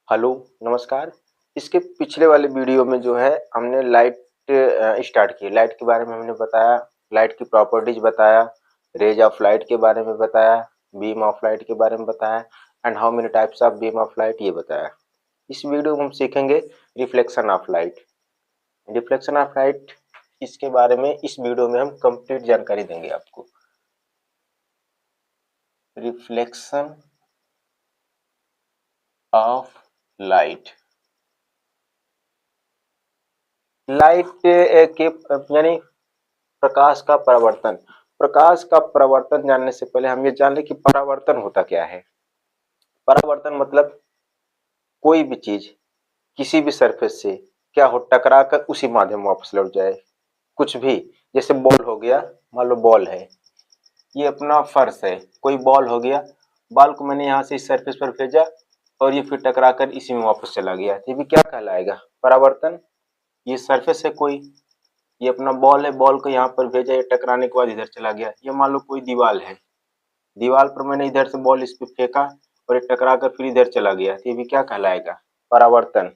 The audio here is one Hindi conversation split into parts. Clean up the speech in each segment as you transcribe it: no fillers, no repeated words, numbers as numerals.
हेलो, नमस्कार। इसके पिछले वाले वीडियो में जो है हमने लाइट स्टार्ट की। लाइट के बारे में हमने बताया, लाइट की प्रॉपर्टीज बताया, रेज ऑफ लाइट के बारे में बताया, बीम ऑफ लाइट के बारे में बताया and how many types of beam of light ये बताया। इस वीडियो में हम सीखेंगे reflection of light. Reflection of light इसके बारे में इस वीडियो में हम कंप्लीट जानकारी देंगे आपको। रिफ्लेक्शन ऑफ लाइट, लाइट के यानी प्रकाश का परावर्तन। प्रकाश का परावर्तन जानने से पहले हम ये जान लें कि परावर्तन होता क्या है। परावर्तन मतलब कोई भी चीज किसी भी सरफेस से क्या हो, टकरा कर उसी माध्यम में वापस लौट जाए। कुछ भी, जैसे बॉल हो गया, मान लो बॉल है, ये अपना फर्श है, कोई बॉल हो गया, बॉल को मैंने यहाँ से इस सरफेस पर भेजा और ये फिर टकरा कर इसी में वापस चला गया, ये भी क्या कहलाएगा? परावर्तन। ये सरफेस है कोई, ये अपना बॉल है, बॉल को यहाँ पर भेजा, ये टकराने के बाद इधर चला गया। ये मान लो कोई दीवार है, दीवार पर मैंने इधर से बॉल इस पे फेंका और ये टकरा कर फिर इधर चला गया, ये भी क्या कहलाएगा? परावर्तन।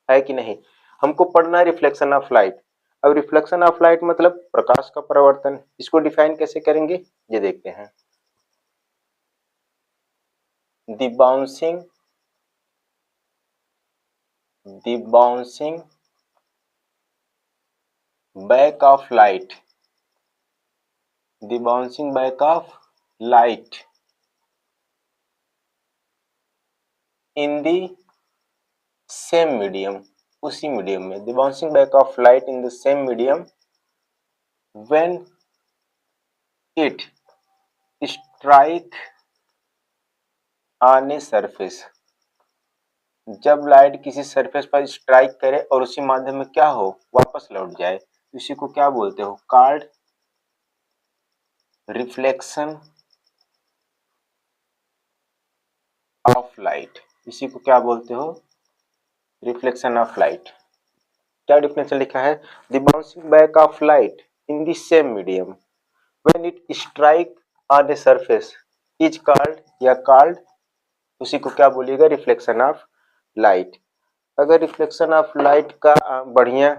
है कि नहीं? हमको पढ़ना है रिफ्लेक्शन ऑफ लाइट। अब रिफ्लेक्शन ऑफ लाइट मतलब प्रकाश का परावर्तन। इसको डिफाइन कैसे करेंगे ये देखते हैं। The bouncing back of light, the bouncing back of light in the same medium, उसी मीडियम में। The bouncing back of light in the same medium when it strike on a surface. जब लाइट किसी सरफेस पर स्ट्राइक करे और उसी माध्यम में क्या हो, वापस लौट जाए, इसी को क्या बोलते हो? Called reflection of light. इसी को क्या बोलते हो? Reflection of light. क्या डिफिनेशन लिखा है? The bouncing back of light in the same medium when it strike on a surface is called, या कॉल्ड, उसी को क्या बोलिएगा? Reflection of light. अगर रिफ्लेक्शन ऑफ लाइट का बढ़िया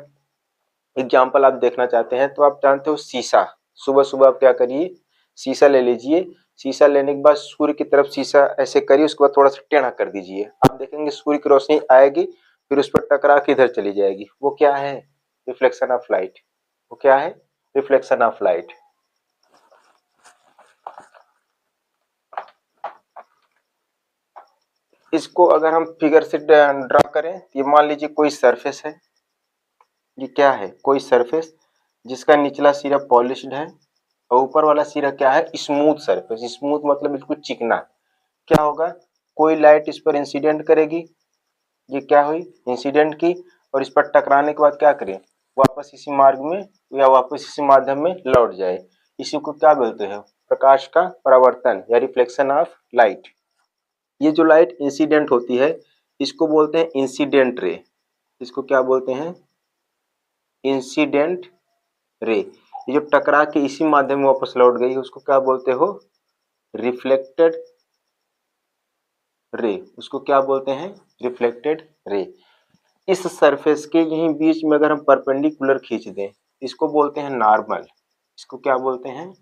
एग्जाम्पल आप देखना चाहते हैं तो आप जानते हो शीशा। सुबह सुबह आप क्या करिए, शीशा ले लीजिए। शीशा लेने के बाद सूर्य की तरफ शीशा ऐसे करिए, उसके बाद थोड़ा सा टेढ़ा कर दीजिए। आप देखेंगे सूर्य की रोशनी आएगी, फिर उस पर टकरा के इधर चली जाएगी। वो क्या है? Reflection of light. वो क्या है? Reflection of light. इसको अगर हम फिगर से ड्रा करें, ये मान लीजिए कोई सरफेस है। ये क्या है? कोई सरफेस जिसका निचला सिरा पॉलिश्ड है और ऊपर वाला सिरा क्या है? Smooth surface. स्मूथ मतलब बिल्कुल चिकना। क्या होगा? कोई लाइट इस पर इंसिडेंट करेगी, ये क्या हुई? इंसिडेंट की, और इस पर टकराने के बाद क्या करे? वापस इसी मार्ग में या वापस इसी माध्यम में लौट जाए। इसी को क्या बोलते हैं? प्रकाश का परावर्तन या रिफ्लेक्शन ऑफ लाइट। ये जो लाइट इंसिडेंट होती है इसको बोलते हैं इंसिडेंट रे। इसको क्या बोलते हैं? Incident ray. ये जो टकरा के इसी माध्यम में वापस लौट गई उसको क्या बोलते हो? Reflected ray. उसको क्या बोलते हैं? Reflected ray. इस सरफेस के यहीं बीच में अगर हम परपेंडिकुलर खींच दें, इसको बोलते हैं नॉर्मल। इसको क्या बोलते हैं?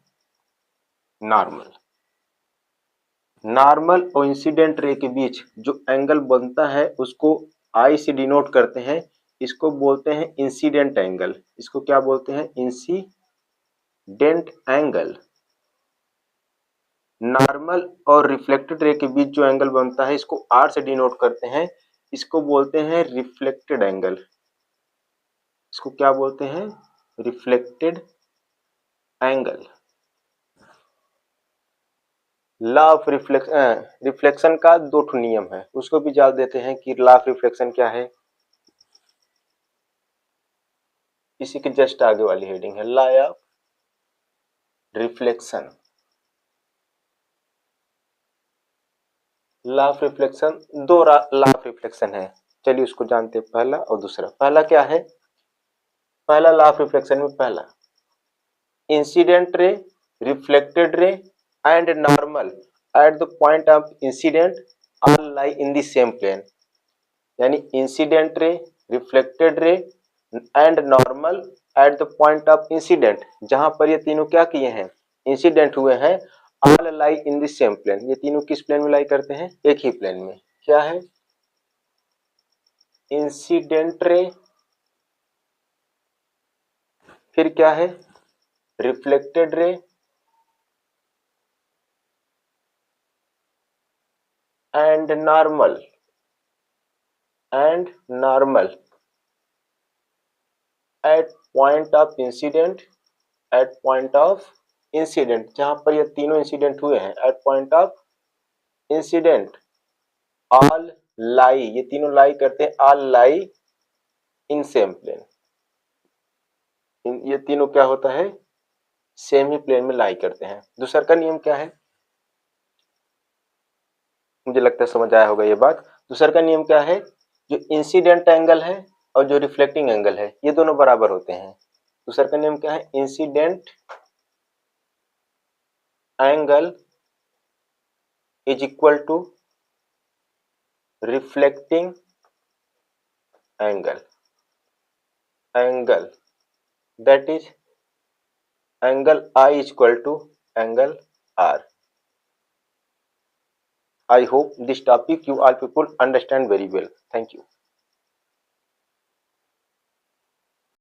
नॉर्मल। नॉर्मल और इंसिडेंट रे के बीच जो एंगल बनता है उसको आई से डिनोट करते हैं। इसको बोलते हैं इंसिडेंट एंगल। इसको क्या बोलते हैं? Incident angle. नॉर्मल और रिफ्लेक्टेड रे के बीच जो एंगल बनता है इसको आर से डिनोट करते हैं। इसको बोलते हैं रिफ्लेक्टेड एंगल। इसको क्या बोलते हैं? Reflected angle. Law of reflection का दो ठो नियम है, उसको भी जान देते हैं कि लॉ ऑफ रिफ्लेक्शन क्या है। इसी के जस्ट आगे वाली हेडिंग है law of reflection. Law of reflection, दो लॉ ऑफ रिफ्लेक्शन है, चलिए उसको जानते हैं। पहला और दूसरा। पहला क्या है? पहला लॉ ऑफ रिफ्लेक्शन में पहला, incident ray, reflected ray and normal at the point of incident all lie in the same plane, यानी incident ray, reflected ray and normal at the point of incident, जहां पर ये तीनों क्या किए हैं, इंसिडेंट हुए हैं, all lie in the same plane, ये तीनों किस प्लेन में लाई करते हैं, एक ही प्लेन में। क्या है, इंसिडेंट रे, फिर क्या है, reflected ray and normal at point of incident, at point of incident, जहां पर ये तीनों इंसिडेंट हुए हैं, at point of incident all lie, ये तीनों लाई करते हैं, all lie in same plane, ये तीनों क्या होता है, सेम ही प्लेन में लाई करते हैं। दूसरा का नियम क्या है, मुझे लगता है समझ आया होगा ये बात। दूसरा का नियम क्या है, जो इंसिडेंट एंगल है और जो रिफ्लेक्टिंग एंगल है ये दोनों बराबर होते हैं। दूसरा का नियम क्या है, incident angle is equal to reflecting angle, angle that is angle I is equal to angle R. I hope this topic you all people understand very well. Thank you.